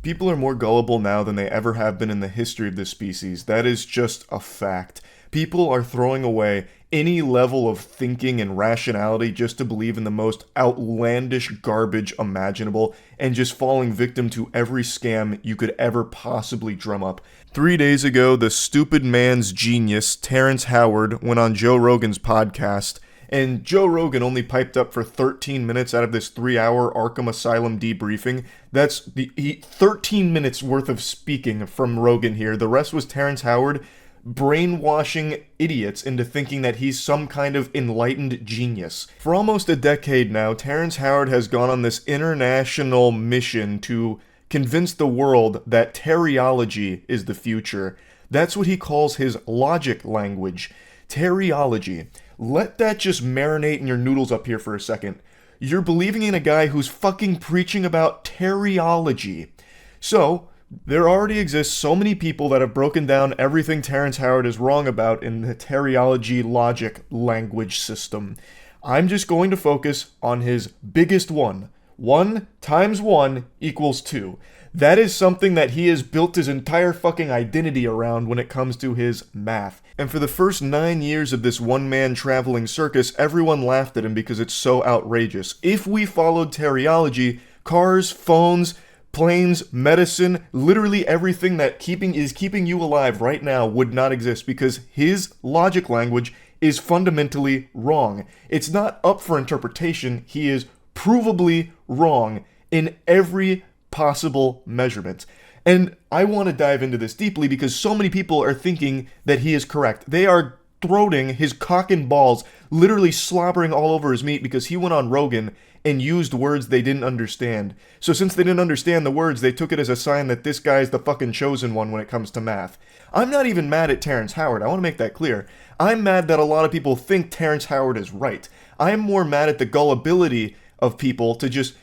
People are more gullible now than they ever have been in the history of this species. That is just a fact. People are throwing away any level of thinking and rationality just to believe in the most outlandish garbage imaginable and just falling victim to every scam you could ever possibly drum up. 3 days ago, the stupid man's genius, Terrence Howard, went on Joe Rogan's podcast, and Joe Rogan only piped up for 13 minutes out of this 3-hour Arkham Asylum debriefing. That's 13 minutes worth of speaking from Rogan here. The rest was Terrence Howard brainwashing idiots into thinking that he's some kind of enlightened genius. For almost a decade now, Terrence Howard has gone on this international mission to convince the world that teriology is the future. That's what he calls his logic language. Teriology. Let that just marinate in your noodles up here for a second. You're believing in a guy who's fucking preaching about teriology. So, there already exists so many people that have broken down everything Terrence Howard is wrong about in the teriology logic language system. I'm just going to focus on his biggest one. 1 times 1 equals 2. That is something that he has built his entire fucking identity around when it comes to his math. And for the first 9 years of this one-man traveling circus, everyone laughed at him because it's so outrageous. If we followed teriology, cars, phones, planes, medicine, literally everything that is keeping you alive right now would not exist because his logic language is fundamentally wrong. It's not up for interpretation. He is provably wrong in every possible measurement. And I want to dive into this deeply because so many people are thinking that he is correct. They are throating his cock and balls, literally slobbering all over his meat because he went on Rogan and used words they didn't understand. So since they didn't understand the words, they took it as a sign that this guy's the fucking chosen one when it comes to math. I'm not even mad at Terrence Howard. I want to make that clear. I'm mad that a lot of people think Terrence Howard is right. I'm more mad at the gullibility of people to just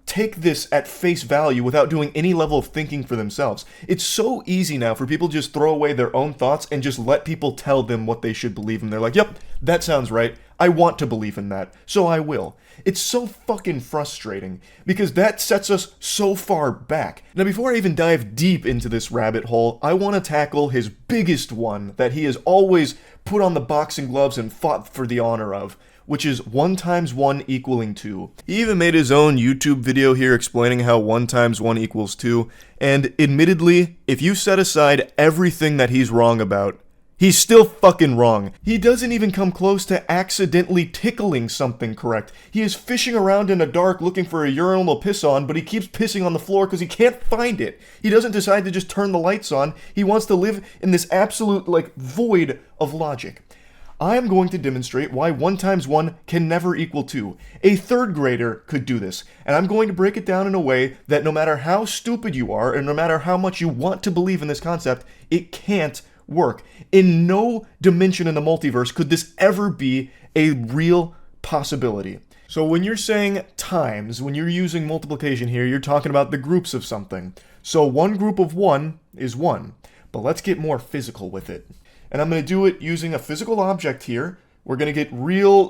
take this at face value without doing any level of thinking for themselves. It's so easy now for people to just throw away their own thoughts and just let people tell them what they should believe in. They're like, yep, that sounds right. I want to believe in that, so I will. It's so fucking frustrating because that sets us so far back. Now, before I even dive deep into this rabbit hole, I want to tackle his biggest one that he has always put on the boxing gloves and fought for the honor of, which is 1 times 1 equaling 2. He even made his own YouTube video here explaining how 1 times 1 equals 2, and admittedly, if you set aside everything that he's wrong about, he's still fucking wrong. He doesn't even come close to accidentally tickling something correct. He is fishing around in the dark looking for a urinal to piss on, but he keeps pissing on the floor because he can't find it. He doesn't decide to just turn the lights on. He wants to live in this absolute, void of logic. I am going to demonstrate why 1 times 1 can never equal 2. A third grader could do this, and I'm going to break it down in a way that no matter how stupid you are, and no matter how much you want to believe in this concept, it can't work. In no dimension in the multiverse could this ever be a real possibility. So when you're saying times, when you're using multiplication here, you're talking about the groups of something. So one group of 1 is 1, but let's get more physical with it. And I'm going to do it using a physical object here. We're going to get real,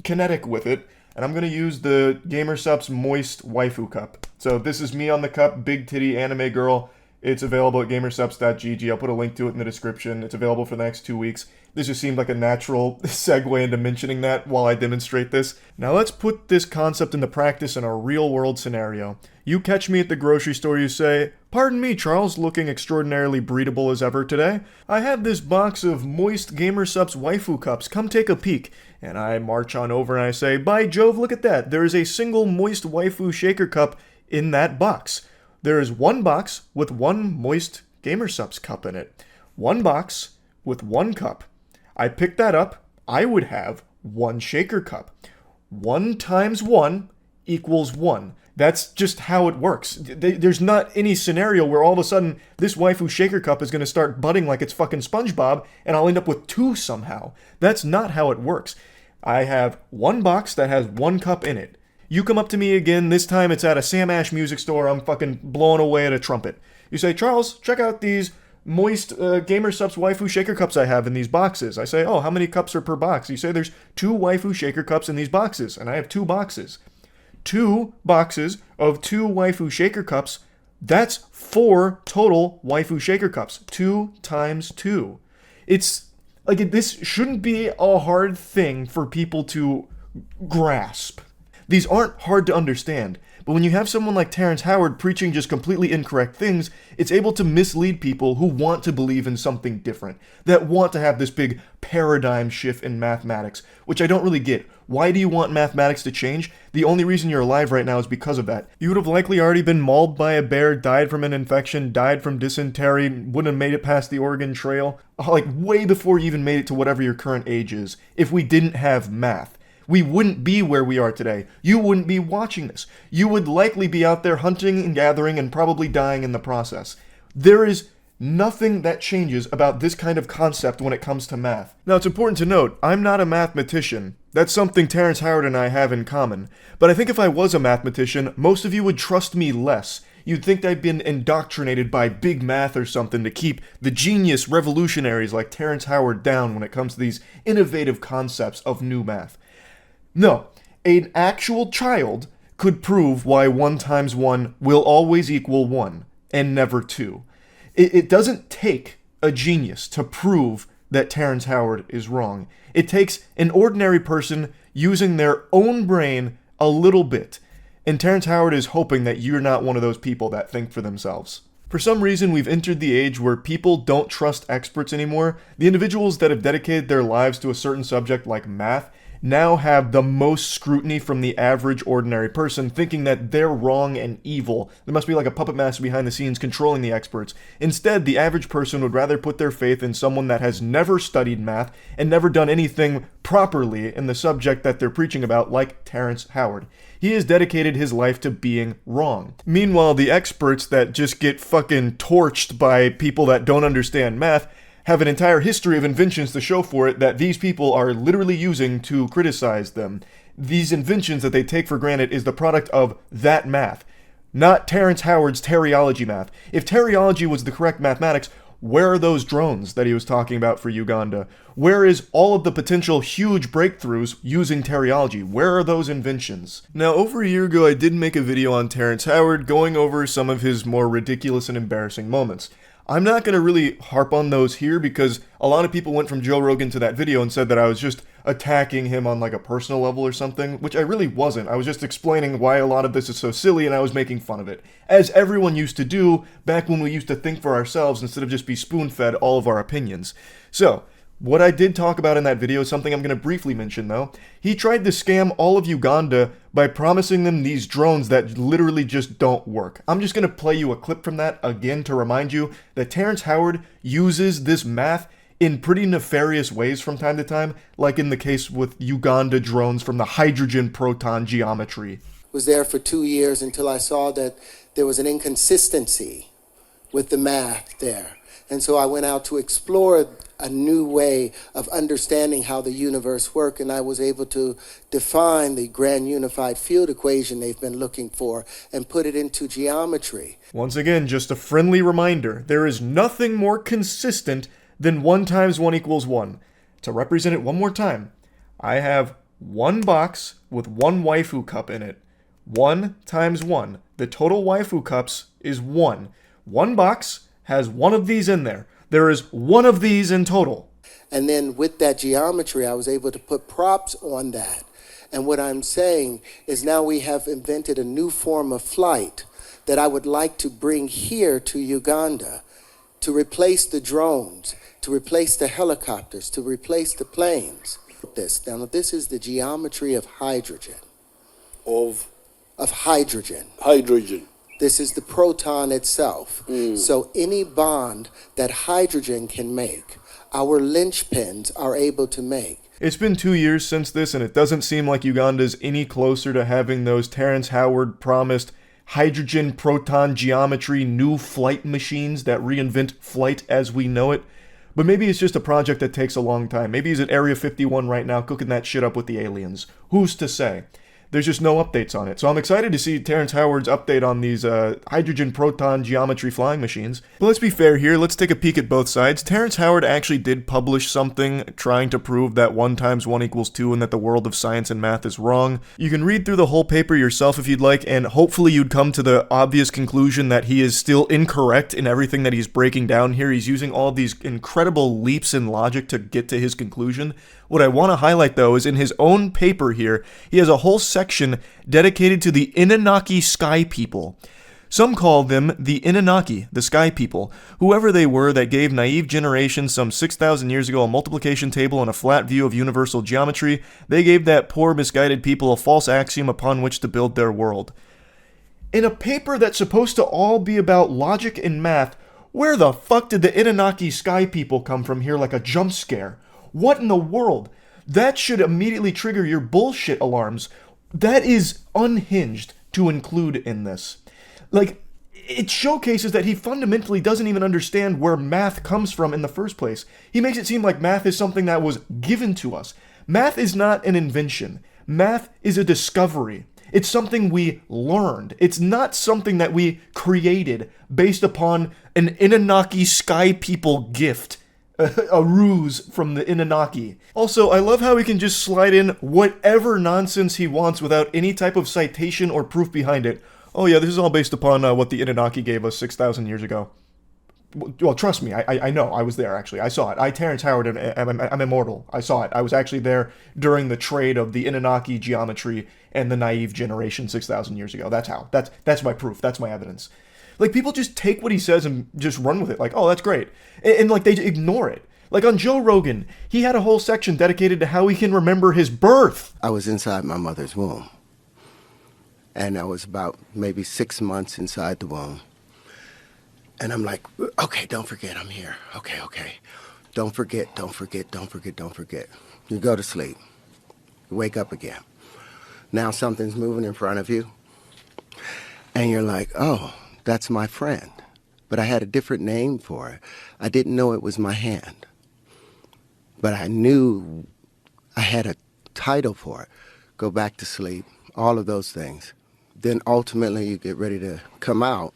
kinetic with it. And I'm going to use the GamerSupps Moist Waifu Cup. So this is me on the cup, big titty anime girl. It's available at gamersupps.gg. I'll put a link to it in the description. It's available for the next 2 weeks. This just seemed like a natural segue into mentioning that while I demonstrate this. Now let's put this concept into practice in a real-world scenario. You catch me at the grocery store, you say, "Pardon me, Charles, looking extraordinarily breedable as ever today. I have this box of moist GamerSupps Waifu Cups. Come take a peek." And I march on over and I say, "By Jove, look at that. There is a single moist waifu shaker cup in that box. There is one box with one moist GamerSupps cup in it. One box with one cup. I pick that up, I would have one shaker cup. 1 times 1 equals 1. That's just how it works. There's not any scenario where all of a sudden this waifu shaker cup is going to start budding like it's fucking SpongeBob and I'll end up with 2 somehow. That's not how it works. I have one box that has one cup in it. You come up to me again, this time it's at a Sam Ash music store, I'm fucking blowing away at a trumpet. You say, "Charles, check out these moist GamerSupps waifu shaker cups I have in these boxes." I say, "Oh, how many cups are per box?" You say, "There's 2 waifu shaker cups in these boxes," and I have 2 boxes. 2 boxes of 2 waifu shaker cups That's 4 total waifu shaker cups. 2 times 2. It's like, this shouldn't be a hard thing for people to grasp. These aren't hard to understand, but when you have someone like Terrence Howard preaching just completely incorrect things, it's able to mislead people who want to believe in something different, that want to have this big paradigm shift in mathematics, which I don't really get. Why do you want mathematics to change? The only reason you're alive right now is because of that. You would have likely already been mauled by a bear, died from an infection, died from dysentery, wouldn't have made it past the Oregon Trail, like way before you even made it to whatever your current age is, if we didn't have math. We wouldn't be where we are today. You wouldn't be watching this. You would likely be out there hunting and gathering and probably dying in the process. There is nothing that changes about this kind of concept when it comes to math. Now, it's important to note, I'm not a mathematician. That's something Terrence Howard and I have in common. But I think if I was a mathematician, most of you would trust me less. You'd think I'd been indoctrinated by big math or something to keep the genius revolutionaries like Terrence Howard down when it comes to these innovative concepts of new math. No, an actual child could prove why 1 times 1 will always equal 1, and never 2. It doesn't take a genius to prove that Terrence Howard is wrong. It takes an ordinary person using their own brain a little bit. And Terrence Howard is hoping that you're not one of those people that think for themselves. For some reason, we've entered the age where people don't trust experts anymore. The individuals that have dedicated their lives to a certain subject like math now have the most scrutiny from the average ordinary person, thinking that they're wrong and evil. There must be like a puppet master behind the scenes controlling the experts. Instead, the average person would rather put their faith in someone that has never studied math and never done anything properly in the subject that they're preaching about, like Terrence Howard. He has dedicated his life to being wrong. Meanwhile, the experts that just get fucking torched by people that don't understand math have an entire history of inventions to show for it that these people are literally using to criticize them. These inventions that they take for granted is the product of that math, not Terrence Howard's teriology math. If teriology was the correct mathematics, where are those drones that he was talking about for Uganda? Where is all of the potential huge breakthroughs using teriology? Where are those inventions? Now, over a year ago, I did make a video on Terrence Howard going over some of his more ridiculous and embarrassing moments. I'm not going to really harp on those here because a lot of people went from Joe Rogan to that video and said that I was just attacking him on like a personal level or something, which I really wasn't. I was just explaining why a lot of this is so silly and I was making fun of it, as everyone used to do back when we used to think for ourselves instead of just be spoon-fed all of our opinions. So, what I did talk about in that video is something I'm going to briefly mention though. He tried to scam all of Uganda by promising them these drones that literally just don't work. I'm just going to play you a clip from that again to remind you that Terrence Howard uses this math in pretty nefarious ways from time to time, like in the case with Uganda drones from the hydrogen proton geometry. Was there for 2 years until I saw that there was an inconsistency with the math there. And so I went out to explore a new way of understanding how the universe works, and I was able to define the grand unified field equation they've been looking for and put it into geometry. Once again, just a friendly reminder, there is nothing more consistent than 1 times 1 equals 1. To represent it one more time, I have one box with one waifu cup in it. 1 times 1. The total waifu cups is 1. One box has one of these in there. There is one of these in total. And then with that geometry, I was able to put props on that. And what I'm saying is now we have invented a new form of flight that I would like to bring here to Uganda to replace the drones, to replace the helicopters, to replace the planes. This is the geometry of hydrogen. Of hydrogen. Hydrogen. This is the proton itself. So any bond that hydrogen can make, our linchpins are able to make. It's been 2 years since this, and it doesn't seem like Uganda's any closer to having those Terrence Howard promised hydrogen proton geometry new flight machines that reinvent flight as we know it. But maybe it's just a project that takes a long time. Maybe he's at Area 51 right now cooking that shit up with the aliens. Who's to say? There's just no updates on it. So I'm excited to see Terrence Howard's update on these hydrogen proton geometry flying machines. But let's be fair here. Let's take a peek at both sides. Terrence Howard actually did publish something trying to prove that 1 × 1 = 2 and that the world of science and math is wrong. You can read through the whole paper yourself if you'd like, and hopefully you'd come to the obvious conclusion that he is still incorrect in everything that he's breaking down here. He's using all these incredible leaps in logic to get to his conclusion. What I want to highlight, though, is in his own paper here, he has a whole section dedicated to the Anunnaki Sky People. Some call them the Anunnaki, the Sky People, whoever they were that gave naive generations some 6,000 years ago a multiplication table and a flat view of universal geometry. They gave that poor, misguided people a false axiom upon which to build their world. In a paper that's supposed to all be about logic and math, where the fuck did the Anunnaki Sky People come from here like a jump scare? What in the world? That should immediately trigger your bullshit alarms. That is unhinged to include in this. Like, it showcases that he fundamentally doesn't even understand where math comes from in the first place. He makes it seem like math is something that was given to us. Math is not an invention. Math is a discovery. It's something we learned. It's not something that we created based upon an Anunnaki Sky People gift. A ruse from the Anunnaki. Also, I love how he can just slide in whatever nonsense he wants without any type of citation or proof behind it. Oh yeah, this is all based upon what the Anunnaki gave us 6,000 years ago. Well, trust me, I know. I was there, actually. I saw it. Terrence Howard, I'm immortal. I saw it. I was actually there during the trade of the Anunnaki geometry and the naive generation 6,000 years ago. That's how. That's my proof. That's my evidence. Like, people just take what he says and just run with it. Like, oh, that's great. And like, they ignore it. Like, on Joe Rogan, he had a whole section dedicated to how he can remember his birth. I was inside my mother's womb. And I was about maybe 6 months inside the womb. And I'm like, okay, don't forget I'm here. Okay. Don't forget. You go to sleep. You wake up again. Now something's moving in front of you. And you're like, oh, that's my friend. But I had a different name for it. I didn't know it was my hand. But I knew I had a title for it. Go back to sleep, all of those things. Then ultimately you get ready to come out.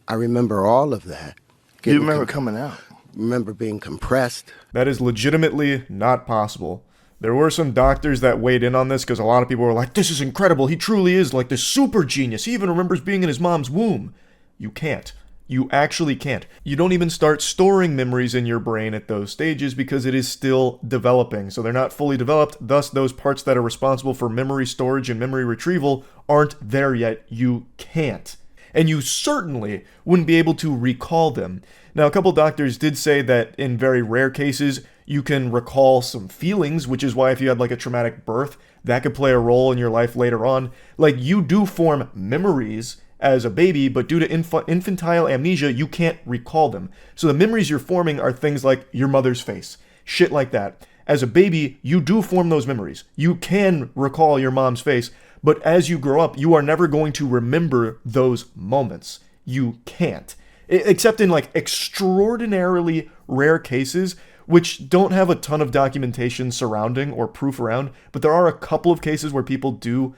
I remember all of that. You remember coming out? Remember being compressed. That is legitimately not possible. There were some doctors that weighed in on this because a lot of people were like, this is incredible. He truly is like this super genius. He even remembers being in his mom's womb. You can't. You actually can't. You don't even start storing memories in your brain at those stages because it is still developing. So they're not fully developed. Thus, those parts that are responsible for memory storage and memory retrieval aren't there yet. You can't. And you certainly wouldn't be able to recall them. Now, a couple doctors did say that in very rare cases, you can recall some feelings, which is why if you had like a traumatic birth, that could play a role in your life later on. Like, you do form memories as a baby, but due to infantile amnesia, you can't recall them. So the memories you're forming are things like your mother's face, shit like that. As a baby, you do form those memories. You can recall your mom's face, but as you grow up, you are never going to remember those moments. You can't. Except in like extraordinarily rare cases, which don't have a ton of documentation surrounding or proof around, but there are a couple of cases where people do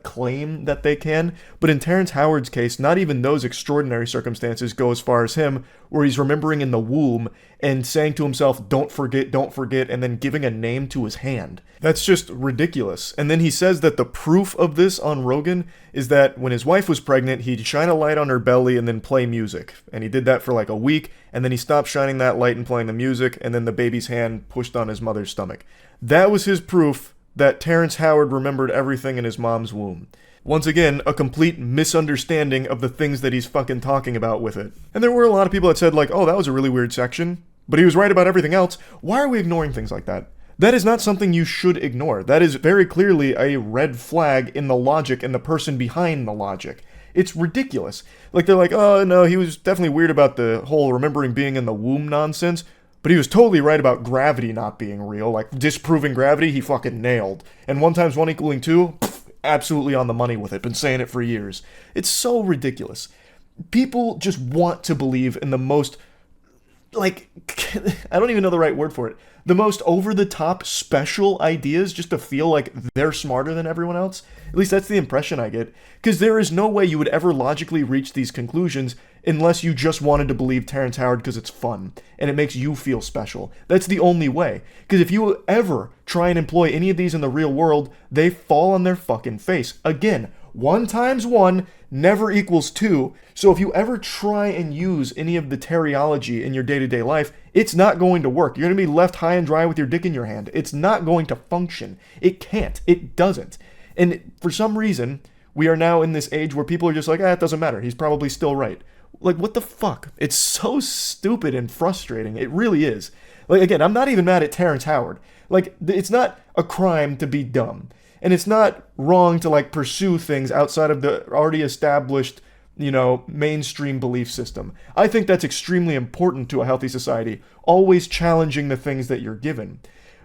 claim that they can. But in Terrence Howard's case, not even those extraordinary circumstances go as far as him, where he's remembering in the womb and saying to himself, don't forget, and then giving a name to his hand. That's just ridiculous. And then he says that the proof of this on Rogan is that when his wife was pregnant, he'd shine a light on her belly and then play music. And he did that for like a week, and then he stopped shining that light and playing the music, and then the baby's hand pushed on his mother's stomach. That was his proof that Terrence Howard remembered everything in his mom's womb. Once again, a complete misunderstanding of the things that he's fucking talking about with it. And there were a lot of people that said like, oh, that was a really weird section, but he was right about everything else. Why are we ignoring things like that? That is not something you should ignore. That is very clearly a red flag in the logic and the person behind the logic. It's ridiculous. Like, they're like, oh, no, he was definitely weird about the whole remembering being in the womb nonsense. But he was totally right about gravity not being real. Like, disproving gravity, he fucking nailed. And 1 × 1 = 2, absolutely on the money with it. Been saying it for years. It's so ridiculous. People just want to believe in the most like, I don't even know the right word for it. The most over the top special ideas just to feel like they're smarter than everyone else. At least that's the impression I get. Because there is no way you would ever logically reach these conclusions unless you just wanted to believe Terrence Howard because it's fun and it makes you feel special. That's the only way. Because if you ever try and employ any of these in the real world, they fall on their fucking face. Again, 1 times 1 never equals 2. So if you ever try and use any of the teriology in your day-to-day life, it's not going to work. You're going to be left high and dry with your dick in your hand. It's not going to function. It can't. It doesn't. And for some reason, we are now in this age where people are just like, it doesn't matter. He's probably still right. Like, what the fuck? It's so stupid and frustrating. It really is. Like, again, I'm not even mad at Terrence Howard. Like, it's not a crime to be dumb. And it's not wrong to, like, pursue things outside of the already established, mainstream belief system. I think that's extremely important to a healthy society, always challenging the things that you're given.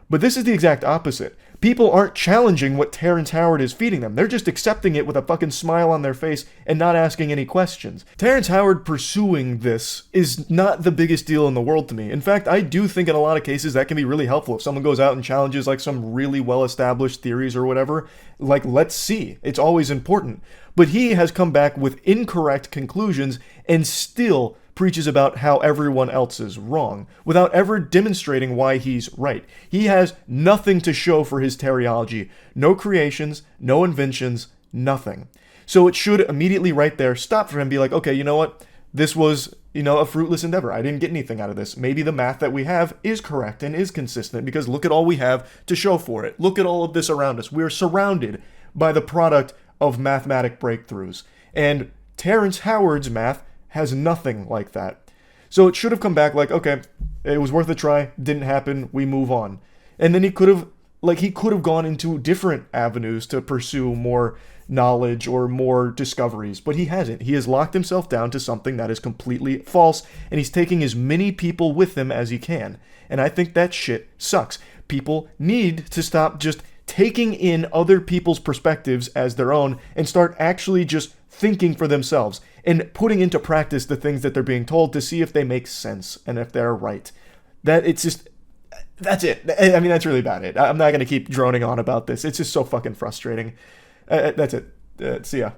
But this is the exact opposite. People aren't challenging what Terrence Howard is feeding them. They're just accepting it with a fucking smile on their face and not asking any questions. Terrence Howard pursuing this is not the biggest deal in the world to me. In fact, I do think in a lot of cases that can be really helpful. If someone goes out and challenges like some really well-established theories or whatever, like, let's see. It's always important. But he has come back with incorrect conclusions and still preaches about how everyone else is wrong, without ever demonstrating why he's right. He has nothing to show for his teriology. No creations, no inventions, nothing. So it should immediately right there stop for him and be like, okay, you know what? This was, a fruitless endeavor. I didn't get anything out of this. Maybe the math that we have is correct and is consistent because look at all we have to show for it. Look at all of this around us. We're surrounded by the product of mathematic breakthroughs. And Terrence Howard's math has nothing like that. So it should have come back like, okay, it was worth a try, didn't happen, we move on. And then he could have gone into different avenues to pursue more knowledge or more discoveries, but he hasn't. He has locked himself down to something that is completely false, and he's taking as many people with him as he can. And I think that shit sucks. People need to stop just taking in other people's perspectives as their own and start actually just thinking for themselves and putting into practice the things that they're being told to see if they make sense and if they're right. That's it. I mean, that's really about it. I'm not going to keep droning on about this. It's just so fucking frustrating. That's it. See ya.